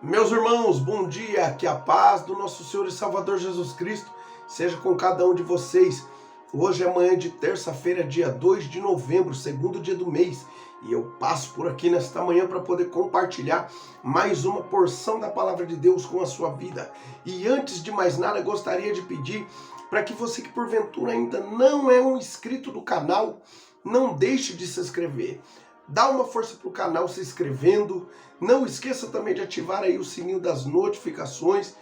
Meus irmãos, bom dia, que a paz do nosso Senhor e Salvador Jesus Cristo seja com cada um de vocês. Hoje é manhã de terça-feira, dia 2 de novembro, segundo dia do mês, e eu passo por aqui nesta manhã para poder compartilhar mais uma porção da palavra de Deus com a sua vida. E antes de mais nada, gostaria de pedir para que você que porventura ainda não é um inscrito do canal, não deixe de se inscrever. Dá uma força para o canal se inscrevendo. Não esqueça também de ativar aí o sininho das notificações.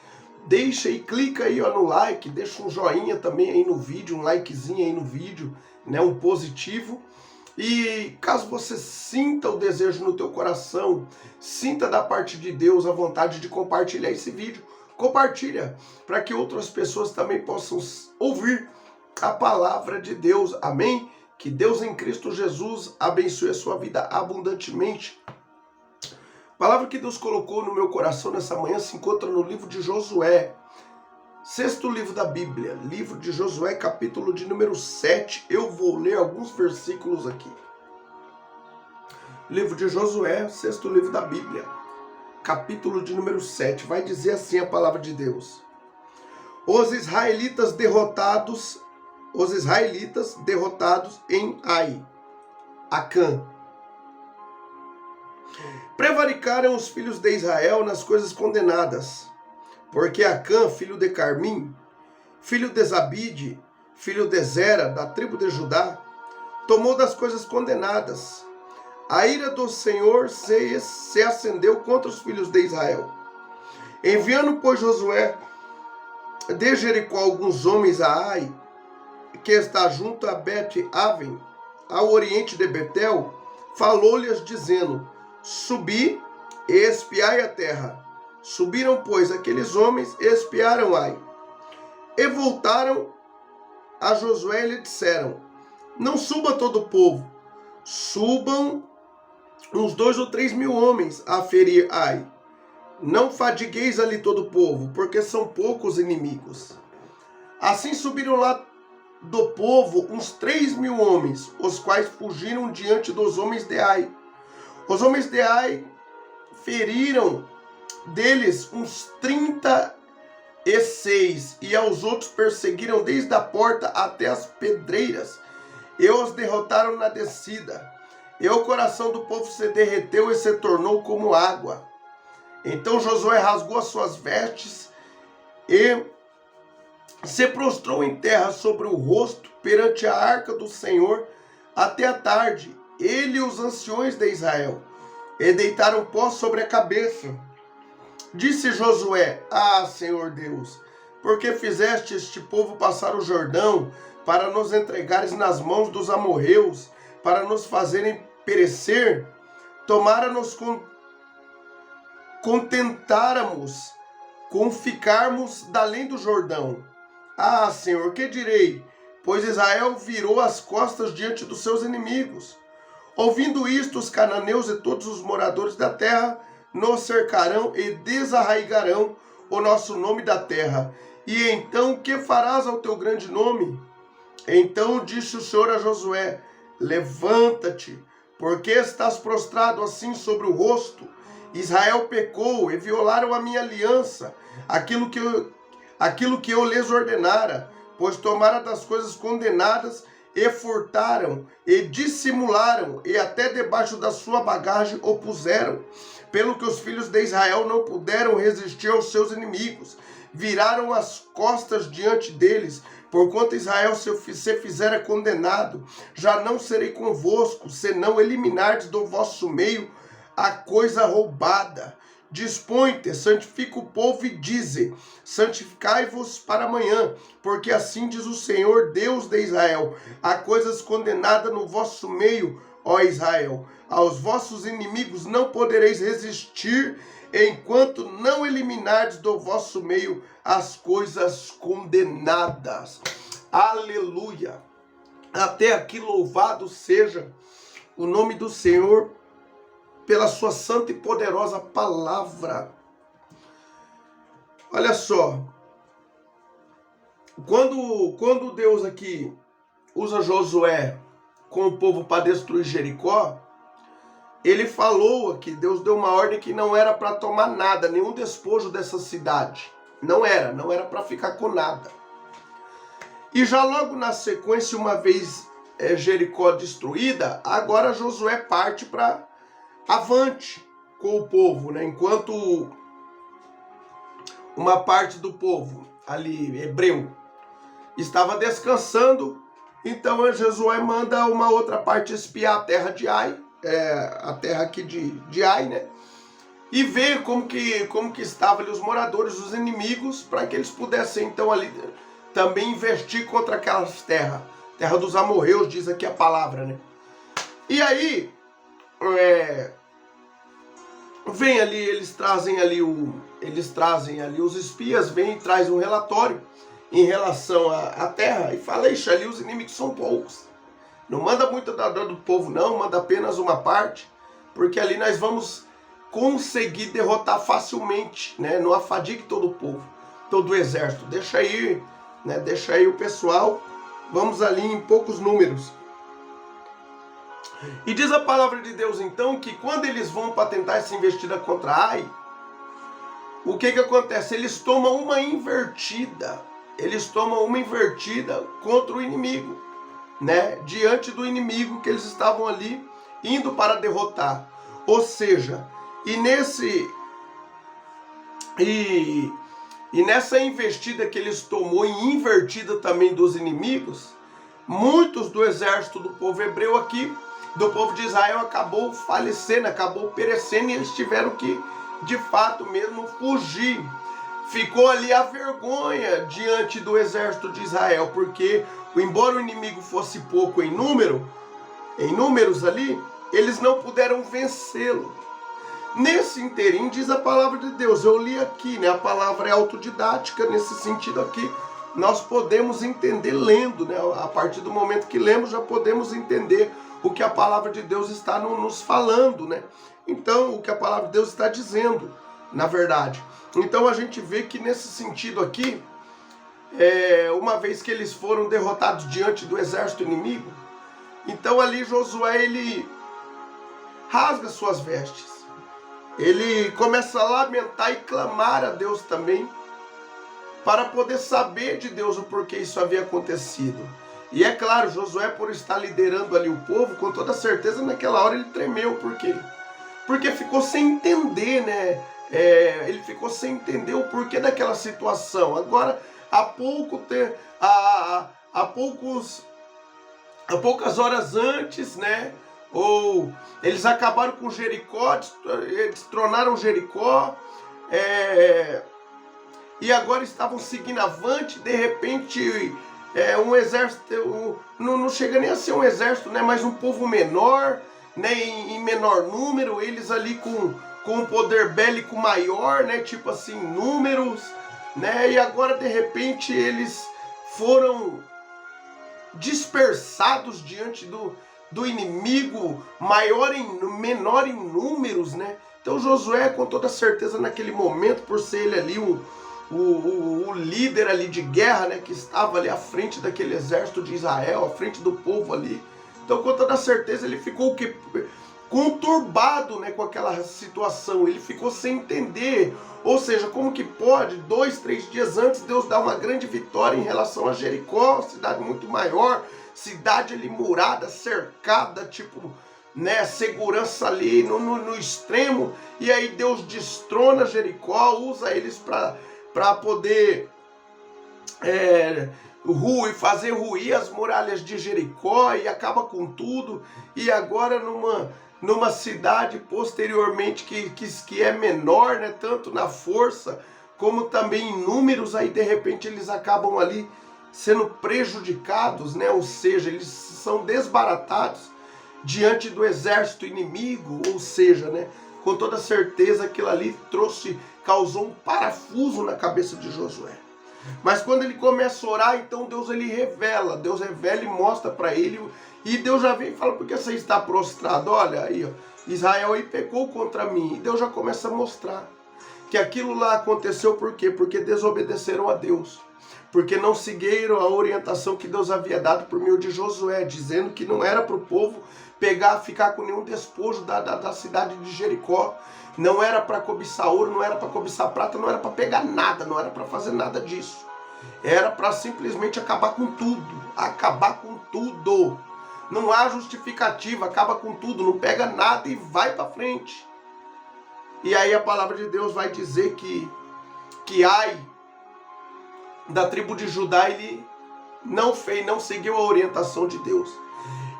Deixa aí, clica aí ó, no like, deixa um joinha também aí no vídeo, um likezinho aí no vídeo, né, um positivo. E caso você sinta o desejo no teu coração, sinta da parte de Deus a vontade de compartilhar esse vídeo, compartilha para que outras pessoas também possam ouvir a palavra de Deus. Amém? Que Deus em Cristo Jesus abençoe a sua vida abundantemente. A palavra que Deus colocou no meu coração nessa manhã se encontra no livro de Josué, sexto livro da Bíblia, livro de Josué, capítulo de número 7. Eu vou ler alguns versículos aqui. Livro de Josué, sexto livro da Bíblia, capítulo de número 7. Vai dizer assim a palavra de Deus: Os israelitas derrotados em Ai, Acã. Prevaricaram os filhos de Israel nas coisas condenadas, porque Acã, filho de Carmim, filho de Zabide, filho de Zera, da tribo de Judá, tomou das coisas condenadas. A ira do Senhor se acendeu contra os filhos de Israel. Enviando, pois, Josué de Jericó alguns homens a Ai, que está junto a Bet-Aven, ao oriente de Betel, falou-lhes dizendo: Subi e espiai a terra. Subiram, pois, aqueles homens e espiaram Ai. E voltaram a Josué e lhe disseram: Não suba todo o povo, subam uns 2 ou 3 mil homens a ferir Ai. Não fadigueis ali todo o povo, porque são poucos inimigos. Assim subiram lá do povo uns 3 mil homens, os quais fugiram diante dos homens de Ai. Os homens de Ai feriram deles uns 36, e aos outros perseguiram desde a porta até as pedreiras, e os derrotaram na descida. E o coração do povo se derreteu e se tornou como água. Então Josué rasgou as suas vestes e se prostrou em terra sobre o rosto perante a arca do Senhor até a tarde, ele e os anciões de Israel, e deitaram pó sobre a cabeça. Disse Josué: Senhor Deus, por que fizeste este povo passar o Jordão para nos entregares nas mãos dos amorreus, para nos fazerem perecer? Tomara-nos contentáramos com ficarmos da além do Jordão. Senhor, que direi? Pois Israel virou as costas diante dos seus inimigos. Ouvindo isto, os cananeus e todos os moradores da terra nos cercarão e desarraigarão o nosso nome da terra. E então, que farás ao teu grande nome? Então disse o Senhor a Josué: Levanta-te, porque estás prostrado assim sobre o rosto? Israel pecou e violaram a minha aliança, aquilo que eu lhes ordenara, pois tomaram das coisas condenadas e furtaram e dissimularam, e até debaixo da sua bagagem o puseram. Pelo que os filhos de Israel não puderam resistir aos seus inimigos, viraram as costas diante deles. Porquanto Israel se fizera condenado, já não serei convosco, senão eliminardes do vosso meio a coisa roubada. Dispõe-te, santifica o povo e dize: santificai-vos para amanhã, porque assim diz o Senhor Deus de Israel: há coisas condenadas no vosso meio, ó Israel. Aos vossos inimigos não podereis resistir, enquanto não eliminardes do vosso meio as coisas condenadas. Aleluia! Até aqui louvado seja o nome do Senhor pela sua santa e poderosa palavra. Olha só, quando Deus aqui usa Josué com o povo para destruir Jericó, ele falou aqui, Deus deu uma ordem que não era para tomar nada, nenhum despojo dessa cidade. Não era para ficar com nada. E já logo na sequência, uma vez Jericó destruída, agora Josué parte para avante com o povo, né? Enquanto uma parte do povo ali, hebreu, estava descansando, então Josué manda uma outra parte espiar a terra de Ai, a terra aqui de Ai, né? E ver como que estavam ali os moradores, os inimigos, para que eles pudessem então ali também investir contra aquelas terras. Terra dos amorreus, diz aqui a palavra, né? E aí, vem ali, eles trazem ali os espias, vêm e trazem um relatório em relação à terra e fala, ixi, ali os inimigos são poucos. Não manda muito do povo não, manda apenas uma parte, porque ali nós vamos conseguir derrotar facilmente, né? Não afadigue todo o povo, todo o exército. Deixa aí, né? Deixa aí o pessoal, vamos ali em poucos números. E diz a palavra de Deus então que quando eles vão para tentar essa investida contra Ai, o que acontece? Eles tomam uma invertida. Eles tomam uma invertida contra o inimigo, né? Diante do inimigo que eles estavam ali indo para derrotar. Ou seja, e nessa investida que eles tomou e invertida também dos inimigos, muitos do exército do povo hebreu aqui, do povo de Israel, acabou falecendo, acabou perecendo, e eles tiveram que, de fato mesmo, fugir. Ficou ali a vergonha diante do exército de Israel, porque, embora o inimigo fosse pouco em números ali, eles não puderam vencê-lo. Nesse inteirinho, diz a palavra de Deus, eu li aqui, né? A palavra é autodidática, nesse sentido aqui, nós podemos entender lendo, né? A partir do momento que lemos, já podemos entender o que a palavra de Deus está nos falando, né? Então, o que a palavra de Deus está dizendo, na verdade. Então, a gente vê que nesse sentido aqui, uma vez que eles foram derrotados diante do exército inimigo, então ali Josué, ele rasga suas vestes. Ele começa a lamentar e clamar a Deus também, para poder saber de Deus o porquê isso havia acontecido. E é claro, Josué, por estar liderando ali o povo, com toda certeza naquela hora ele tremeu. Por quê? Porque ficou sem entender, né? Ele ficou sem entender o porquê daquela situação. Agora, há poucas horas antes, né? Ou eles acabaram com Jericó, destronaram Jericó, e agora estavam seguindo avante. De repente, um exército, não chega nem a ser um exército, né, mas um povo menor, né, em menor número, eles ali com um poder bélico maior, né, tipo assim, números, né, e agora de repente eles foram dispersados diante do inimigo, menor em números, né? Então Josué, com toda certeza, naquele momento, por ser ele ali o líder ali de guerra, né, que estava ali à frente daquele exército de Israel, à frente do povo ali, então com toda certeza ele ficou conturbado, né, com aquela situação. Ele ficou sem entender, ou seja, como que pode 2, 3 dias antes Deus dar uma grande vitória em relação a Jericó, cidade muito maior, cidade ali murada, cercada, tipo, né, segurança ali no extremo, e aí Deus destrona Jericó, usa eles para poder fazer ruir as muralhas de Jericó, e acaba com tudo. E agora numa cidade posteriormente que é menor, né, tanto na força como também em números, aí de repente eles acabam ali sendo prejudicados, né? Ou seja, eles são desbaratados diante do exército inimigo, ou seja, né, com toda certeza aquilo ali causou um parafuso na cabeça de Josué. Mas quando ele começa a orar, então Deus revela e mostra para ele, e Deus já vem e fala, por que você está prostrado? Olha aí, ó, Israel aí pecou contra mim, e Deus já começa a mostrar. Que aquilo lá aconteceu por quê? Porque desobedeceram a Deus. Porque não seguiram a orientação que Deus havia dado por meio de Josué, dizendo que não era para o povo ficar com nenhum despojo da cidade de Jericó. Não era para cobiçar ouro, não era para cobiçar prata, não era para pegar nada, não era para fazer nada disso. Era para simplesmente acabar com tudo. Acabar com tudo. Não há justificativa, acaba com tudo, não pega nada e vai para frente. E aí a palavra de Deus vai dizer que Ai, da tribo de Judá, ele não seguiu a orientação de Deus.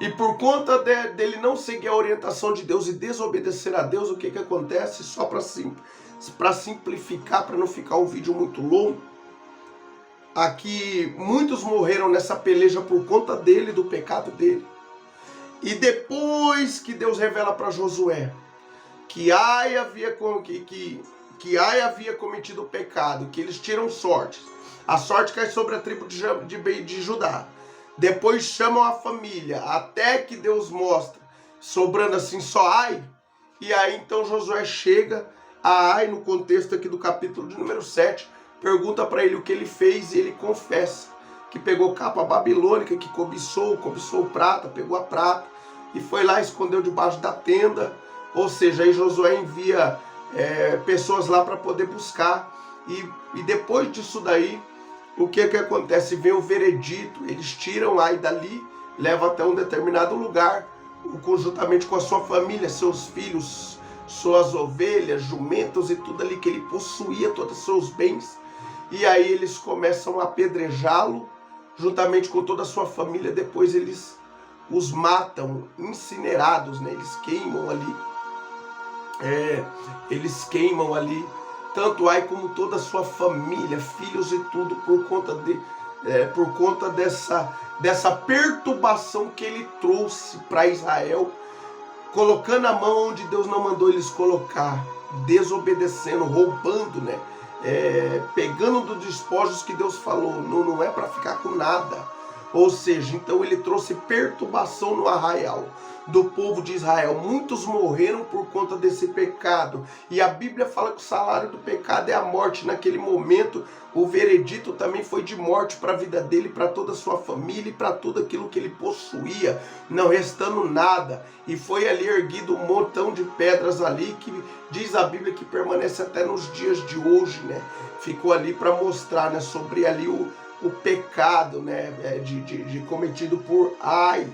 E por conta dele não seguir a orientação de Deus e desobedecer a Deus, o que acontece? Só para simplificar, para não ficar um vídeo muito longo, aqui muitos morreram nessa peleja por conta dele, do pecado dele. E depois que Deus revela para Josué que Ai havia cometido o pecado, que eles tiram sorte, a sorte cai sobre a tribo de Judá. Depois chamam a família, até que Deus mostra, sobrando assim só Ai. E aí então Josué chega a Ai, no contexto aqui do capítulo de número 7, pergunta para ele o que ele fez e ele confessa que pegou capa babilônica, que cobiçou prata, pegou a prata e foi lá, escondeu debaixo da tenda. Ou seja, aí Josué envia pessoas lá para poder buscar. E depois disso daí, o que acontece? Vem o veredito, eles tiram Ai dali, levam até um determinado lugar, conjuntamente com a sua família, seus filhos, suas ovelhas, jumentos e tudo ali que ele possuía, todos os seus bens. E aí eles começam a apedrejá-lo, juntamente com toda a sua família. Depois eles os matam, incinerados, né? Eles queimam ali. Tanto Ai como toda a sua família, filhos e tudo, por conta dessa perturbação que ele trouxe para Israel, colocando a mão onde Deus não mandou eles colocar, desobedecendo, roubando, né? Pegando dos despojos que Deus falou, não é para ficar com nada. Ou seja, então ele trouxe perturbação no arraial do povo de Israel. Muitos morreram por conta desse pecado. E a Bíblia fala que o salário do pecado é a morte. Naquele momento, o veredito também foi de morte para a vida dele, para toda a sua família e para tudo aquilo que ele possuía, não restando nada. E foi ali erguido um montão de pedras ali, que diz a Bíblia que permanece até nos dias de hoje, né? Ficou ali para mostrar, né, sobre ali o pecado, né, cometido por Ai,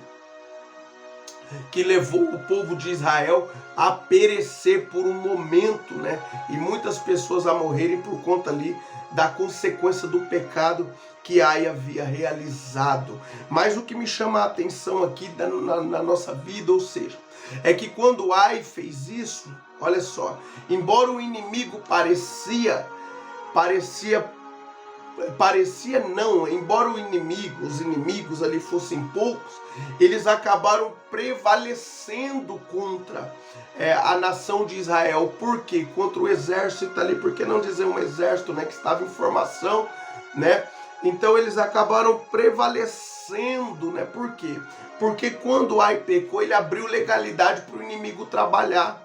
que levou o povo de Israel a perecer por um momento, né, e muitas pessoas a morrerem por conta ali da consequência do pecado que Ai havia realizado. Mas o que me chama a atenção aqui na nossa vida, ou seja, é que quando Ai fez isso, olha só, embora o inimigo embora os inimigos ali fossem poucos, eles acabaram prevalecendo contra a nação de Israel. Por quê? Contra o exército ali, por que não dizer um exército, né, que estava em formação, né? Então eles acabaram prevalecendo, né? Por quê? Porque quando Ai pecou, ele abriu legalidade para o inimigo trabalhar.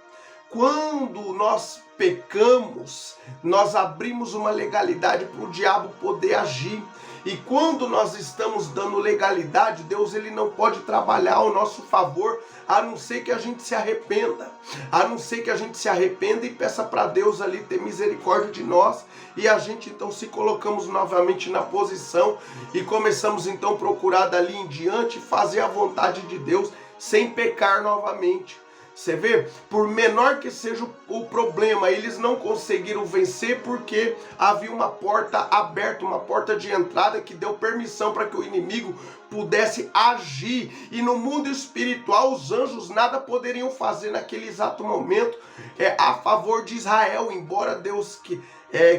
Quando nós pecamos, nós abrimos uma legalidade para o diabo poder agir. E quando nós estamos dando legalidade, Deus ele não pode trabalhar ao nosso favor, a não ser que a gente se arrependa. A não ser que a gente se arrependa e peça para Deus ali ter misericórdia de nós. E a gente então se colocamos novamente na posição e começamos então a procurar dali em diante fazer a vontade de Deus sem pecar novamente. Você vê, por menor que seja o problema, eles não conseguiram vencer porque havia uma porta aberta, uma porta de entrada que deu permissão para que o inimigo pudesse agir. E no mundo espiritual, os anjos nada poderiam fazer naquele exato momento a favor de Israel. Embora Deus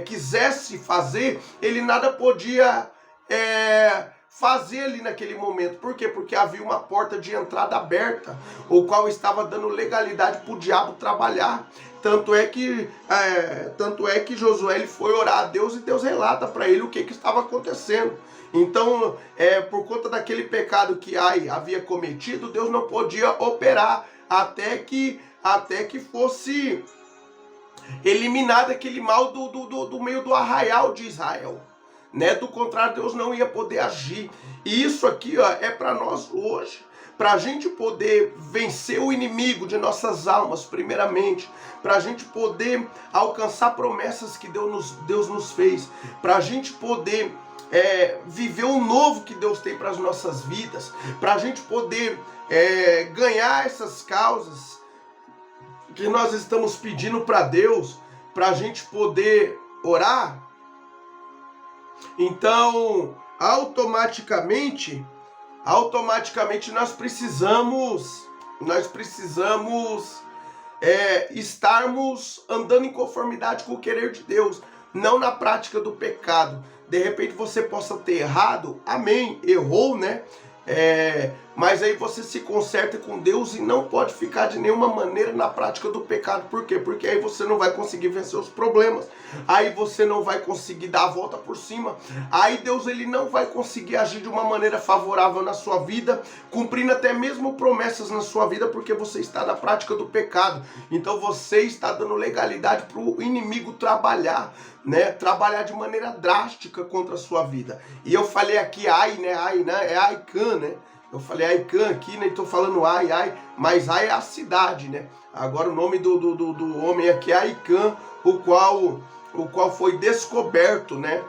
quisesse fazer, ele nada podia fazer ali naquele momento. Por quê? Porque havia uma porta de entrada aberta, o qual estava dando legalidade para o diabo trabalhar. Tanto é que Josué ele foi orar a Deus e Deus relata para ele o que estava acontecendo. Então, por conta daquele pecado que Ai havia cometido, Deus não podia operar até que fosse eliminado aquele mal do meio do arraial de Israel, né? Do contrário, Deus não ia poder agir. E isso aqui, ó, é para nós hoje, para a gente poder vencer o inimigo de nossas almas, primeiramente, para a gente poder alcançar promessas que Deus nos fez, para a gente poder viver o novo que Deus tem para as nossas vidas, para a gente poder ganhar essas causas que nós estamos pedindo para Deus, para a gente poder orar. Então, automaticamente nós precisamos estarmos andando em conformidade com o querer de Deus, não na prática do pecado. De repente você possa ter errado, amém, errou, né? Mas aí você se conserta com Deus e não pode ficar de nenhuma maneira na prática do pecado. Por quê? Porque aí você não vai conseguir vencer os problemas, aí você não vai conseguir dar a volta por cima, aí Deus ele não vai conseguir agir de uma maneira favorável na sua vida, cumprindo até mesmo promessas na sua vida, porque você está na prática do pecado. Então você está dando legalidade para o inimigo trabalhar, né? Trabalhar de maneira drástica contra a sua vida. E eu falei aqui Ai, né? Ai, né? É Aican, né? Eu falei Aican aqui, né? Estou falando Ai, mas Ai é a cidade, né? Agora o nome do homem aqui é Aican, o qual foi descoberto, né?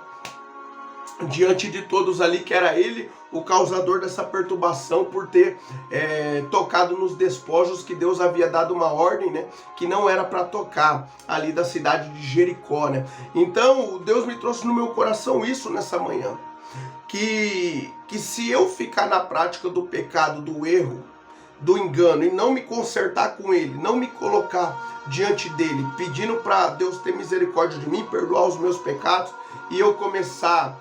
Diante de todos ali, que era ele o causador dessa perturbação por ter tocado nos despojos que Deus havia dado uma ordem, né? Que não era para tocar ali da cidade de Jericó, né? Então Deus me trouxe no meu coração isso nessa manhã. Que se eu ficar na prática do pecado, do erro, do engano e não me consertar com ele, não me colocar diante dele, pedindo para Deus ter misericórdia de mim, perdoar os meus pecados e eu começar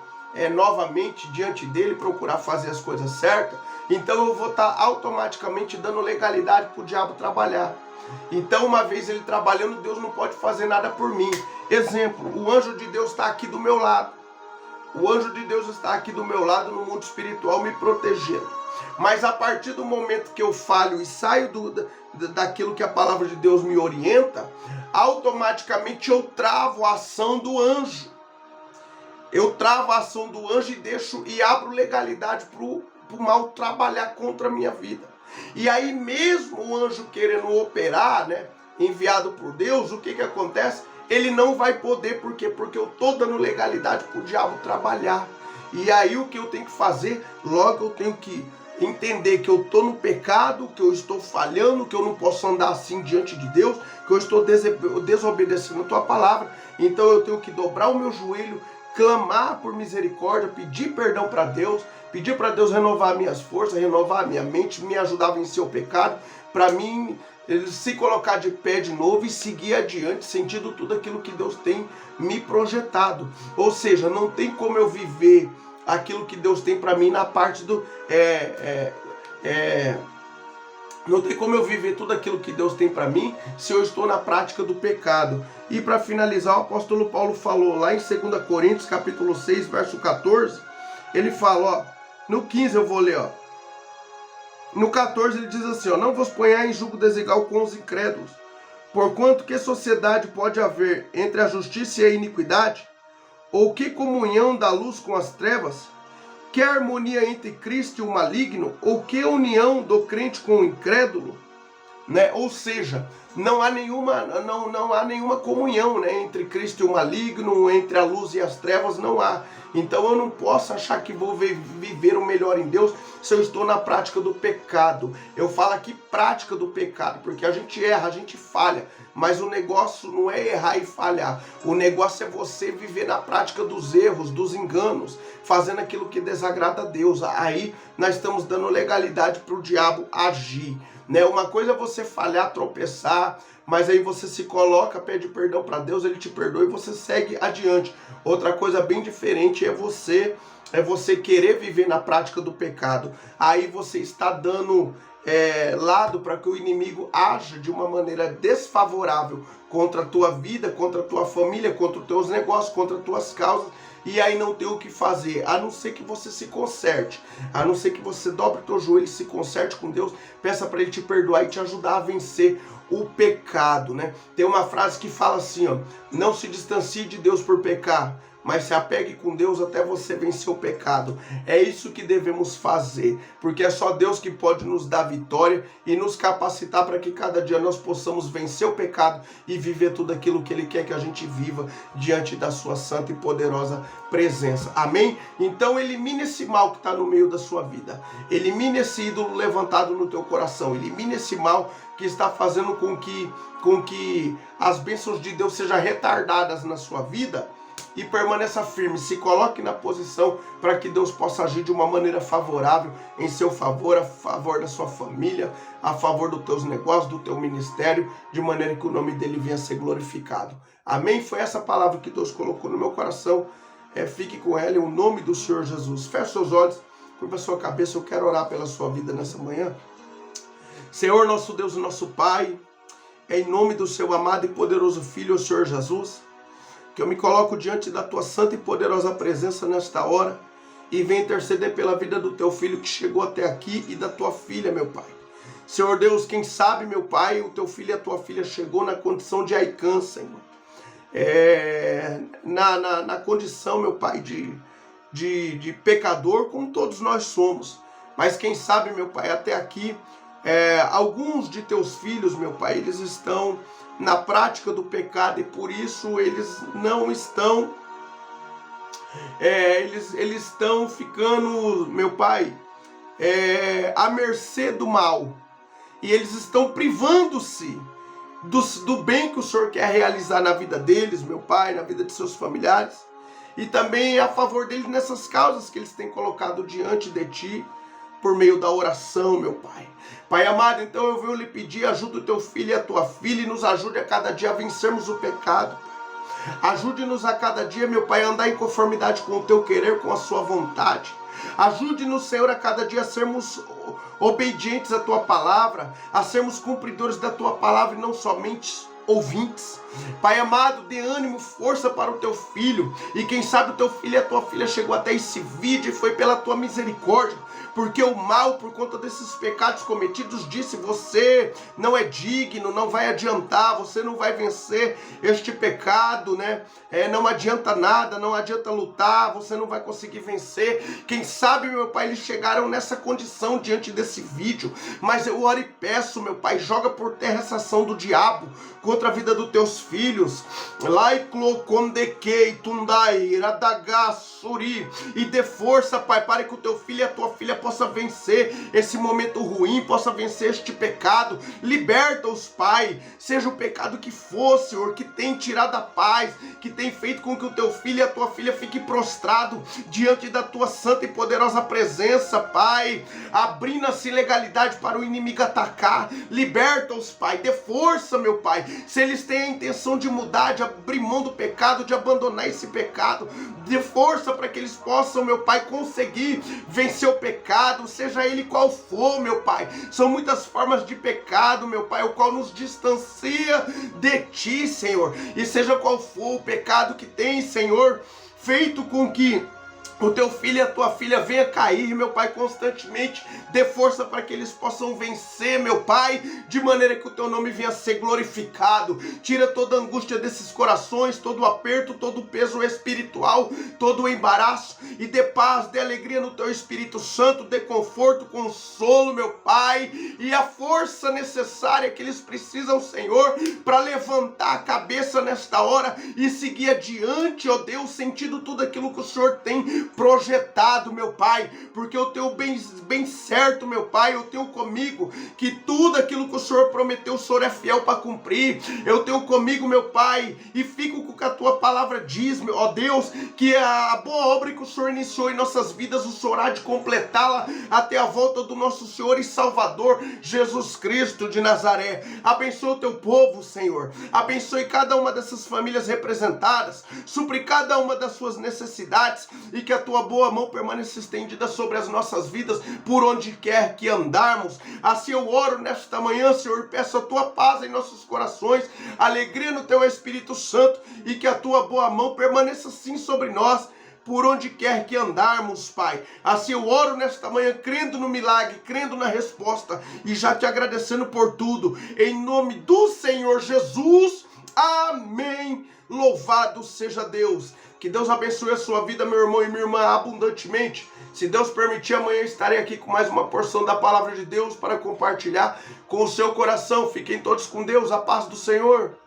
novamente diante dele, procurar fazer as coisas certas, então eu vou estar automaticamente dando legalidade para o diabo trabalhar. Então, uma vez ele trabalhando, Deus não pode fazer nada por mim. Exemplo, o anjo de Deus está aqui do meu lado. O anjo de Deus está aqui do meu lado no mundo espiritual me protegendo. Mas a partir do momento que eu falho e saio daquilo que a palavra de Deus me orienta, automaticamente eu travo a ação do anjo. Eu travo a ação do anjo e abro legalidade para o mal trabalhar contra a minha vida. E aí mesmo o anjo querendo operar, né, enviado por Deus, o que acontece? Ele não vai poder, por quê? Porque eu estou dando legalidade para o diabo trabalhar. E aí o que eu tenho que fazer? Logo eu tenho que entender que eu estou no pecado, que eu estou falhando, que eu não posso andar assim diante de Deus, que eu estou desobedecendo a tua palavra. Então eu tenho que dobrar o meu joelho, clamar por misericórdia, pedir perdão para Deus, pedir para Deus renovar minhas forças, renovar a minha mente, me ajudar a vencer o pecado, para mim se colocar de pé de novo e seguir adiante, sentindo tudo aquilo que Deus tem me projetado. Ou seja, não tem como eu viver aquilo que Deus tem para mim na parte do... não tem como eu viver tudo aquilo que Deus tem para mim se eu estou na prática do pecado. E para finalizar, o apóstolo Paulo falou lá em 2 Coríntios, capítulo 6, verso 14, ele fala, ó, no 15 eu vou ler, ó. No 14 ele diz assim, ó, não vos ponhais em julgo desigual com os incrédulos, porquanto que sociedade pode haver entre a justiça e a iniquidade? Ou que comunhão da luz com as trevas? Que harmonia entre Cristo e o maligno? Ou que união do crente com o incrédulo? Né? Ou seja, não há nenhuma comunhão, né, entre Cristo e o maligno, entre a luz e as trevas, não há. Então eu não posso achar que vou viver o melhor em Deus se eu estou na prática do pecado. Eu falo aqui prática do pecado, porque a gente erra, a gente falha, mas o negócio não é errar e falhar. O negócio é você viver na prática dos erros, dos enganos, fazendo aquilo que desagrada a Deus. Aí nós estamos dando legalidade para o diabo agir. Né? Uma coisa é você falhar, tropeçar, mas aí você se coloca, pede perdão para Deus, ele te perdoa e você segue adiante. Outra coisa bem diferente é você querer viver na prática do pecado. Aí você está dando lado para que o inimigo haja de uma maneira desfavorável contra a tua vida, contra a tua família, contra os teus negócios, contra as tuas causas, e aí não tem o que fazer, a não ser que você se conserte, a não ser que você dobre o teu joelho e se conserte com Deus, peça para Ele te perdoar e te ajudar a vencer o pecado, né? Tem uma frase que fala assim, ó, não se distancie de Deus por pecar, mas se apegue com Deus até você vencer o pecado. É isso que devemos fazer, porque é só Deus que pode nos dar vitória e nos capacitar para que cada dia nós possamos vencer o pecado e viver tudo aquilo que Ele quer que a gente viva diante da sua santa e poderosa presença. Amém? Então elimine esse mal que está no meio da sua vida. Elimine esse ídolo levantado no teu coração. Elimine esse mal que está fazendo com que as bênçãos de Deus sejam retardadas na sua vida. E permaneça firme, se coloque na posição para que Deus possa agir de uma maneira favorável em seu favor, a favor da sua família, a favor dos teus negócios, do teu ministério, de maneira que o nome dele venha a ser glorificado. Amém? Foi essa palavra que Deus colocou no meu coração. Fique com ela em nome do Senhor Jesus. Feche seus olhos, curva a sua cabeça, eu quero orar pela sua vida nessa manhã. Senhor, nosso Deus e nosso Pai, em nome do seu amado e poderoso Filho, o Senhor Jesus, que eu me coloco diante da tua santa e poderosa presença nesta hora e venho interceder pela vida do teu filho que chegou até aqui e da tua filha, meu Pai. Senhor Deus, quem sabe, meu Pai, o teu filho e a tua filha chegou na condição de Aicã, Senhor. Na condição, meu Pai, de pecador, como todos nós somos. Mas quem sabe, meu Pai, até aqui, alguns de teus filhos, meu Pai, eles estão na prática do pecado e por isso eles não estão, eles estão ficando, meu Pai, à mercê do mal. E eles estão privando-se do bem que o Senhor quer realizar na vida deles, meu Pai, na vida de seus familiares. E também a favor deles nessas causas que eles têm colocado diante de Ti, por meio da oração, meu Pai. Pai amado, então eu venho lhe pedir, ajuda o teu filho e a tua filha e nos ajude a cada dia a vencermos o pecado, Pai. Ajude-nos a cada dia, meu Pai, a andar em conformidade com o teu querer, com a sua vontade. Ajude-nos, Senhor, a cada dia a sermos obedientes à tua palavra, a sermos cumpridores da tua palavra e não somente ouvintes. Pai amado, dê ânimo, força para o teu filho. E quem sabe o teu filho e a tua filha chegou até esse vídeo e foi pela tua misericórdia. Porque o mal, por conta desses pecados cometidos, disse: você não é digno, não vai adiantar, você não vai vencer este pecado, né? Não adianta nada, não adianta lutar, você não vai conseguir vencer. Quem sabe, meu Pai, eles chegaram nessa condição diante desse vídeo. Mas eu oro e peço, meu Pai, joga por terra essa ação do diabo contra a vida dos teus filhos. E dê força, Pai, para que o teu filho e a tua filha possa vencer esse momento ruim, possa vencer este pecado. Liberta-os, Pai, seja o pecado que for, Senhor, que tem tirado a paz, que tem feito com que o teu filho e a tua filha fiquem prostrados diante da tua santa e poderosa presença, Pai, abrindo-se ilegalidade para o inimigo atacar. Liberta-os, Pai, dê força, meu Pai, se eles têm a intenção de mudar, de abrir mão do pecado, de abandonar esse pecado, dê força para que eles possam, meu Pai, conseguir vencer o pecado, seja ele qual for, meu Pai. São muitas formas de pecado, meu Pai, o qual nos distancia de Ti, Senhor. E seja qual for o pecado que tem, Senhor, feito com que o teu filho e a tua filha venha cair, meu Pai, constantemente. Dê força para que eles possam vencer, meu Pai, de maneira que o teu nome venha a ser glorificado. Tira toda a angústia desses corações, todo o aperto, todo o peso espiritual, todo o embaraço, e dê paz, dê alegria no teu Espírito Santo, dê conforto, consolo, meu Pai, e a força necessária que eles precisam, Senhor, para levantar a cabeça nesta hora e seguir adiante, ó Deus, sentindo tudo aquilo que o Senhor tem projetado, meu Pai, porque eu tenho bem certo, meu Pai, eu tenho comigo que tudo aquilo que o Senhor prometeu, o Senhor é fiel para cumprir. Eu tenho comigo, meu Pai, e fico com o que a tua palavra diz, ó Deus, que a boa obra que o Senhor iniciou em nossas vidas, o Senhor há de completá-la até a volta do nosso Senhor e Salvador Jesus Cristo de Nazaré. Abençoa o teu povo, Senhor, abençoe cada uma dessas famílias representadas, supre cada uma das suas necessidades, e que a tua boa mão permaneça estendida sobre as nossas vidas, por onde quer que andarmos. Assim eu oro nesta manhã, Senhor, peço a tua paz em nossos corações, alegria no teu Espírito Santo, e que a tua boa mão permaneça sim sobre nós, por onde quer que andarmos, Pai. Assim eu oro nesta manhã, crendo no milagre, crendo na resposta, e já te agradecendo por tudo, em nome do Senhor Jesus, amém. Louvado seja Deus. Que Deus abençoe a sua vida, meu irmão e minha irmã, abundantemente. Se Deus permitir, amanhã estarei aqui com mais uma porção da palavra de Deus para compartilhar com o seu coração. Fiquem todos com Deus, a paz do Senhor.